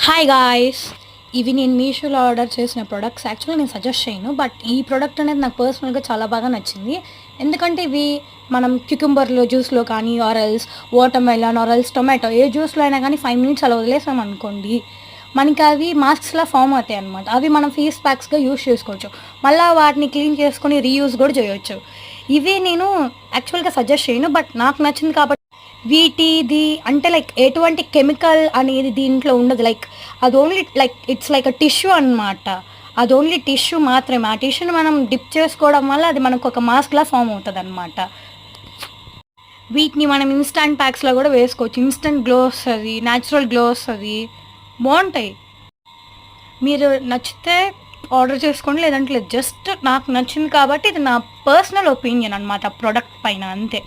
Hi guys, ఇవి నేను మీషోలో ఆర్డర్ చేసిన ప్రొడక్ట్స్. యాక్చువల్లీ నేను సజెస్ట్ చేయను, బట్ ఈ ప్రోడక్ట్ అనేది నాకు పర్సనల్గా చాలా బాగా నచ్చింది. ఎందుకంటే ఇవి మనం క్యుకుంబర్లో జ్యూస్లో కానీ, ఆరల్స్ వాటర్మెలన్, ఆరల్స్ టొమాటో ఏ జ్యూస్లో అయినా కానీ 5 మినిట్స్ అలా వదిలేసాం అనుకోండి, మనకి అవి మాస్క్స్లా ఫామ్ అవుతాయి అనమాట. అవి మనం ఫేస్ ప్యాక్స్గా యూస్ చేసుకోవచ్చు. మళ్ళీ వాటిని క్లీన్ చేసుకొని రీయూజ్ కూడా చేయొచ్చు. ఇవి నేను యాక్చువల్గా సజెస్ట్ చేయను, బట్ నాకు నచ్చింది కాబట్టి వీటిది అంటే లైక్ ఎటువంటి కెమికల్ అనేది దీంట్లో ఉండదు. లైక్ అది only like it's like a tissue అనమాట. అది ఓన్లీ టిష్యూ మాత్రమే. ఆ టిష్యూని మనం డిప్ చేసుకోవడం వల్ల అది మనకు ఒక మాస్క్లా ఫామ్ అవుతుంది అనమాట. వీటిని మనం ఇన్స్టంట్ ప్యాక్స్లో కూడా వేసుకోవచ్చు. ఇన్స్టంట్ గ్లో వస్తుంది, న్యాచురల్ గ్లో వస్తుంది, బాగుంటాయి. మీరు నచ్చితే ఆర్డర్ చేసుకోండి, లేదంటే లేదు. జస్ట్ నాకు నచ్చింది కాబట్టి ఇది నా పర్సనల్ ఒపీనియన్ అనమాట ప్రోడక్ట్ పైన, అంతే.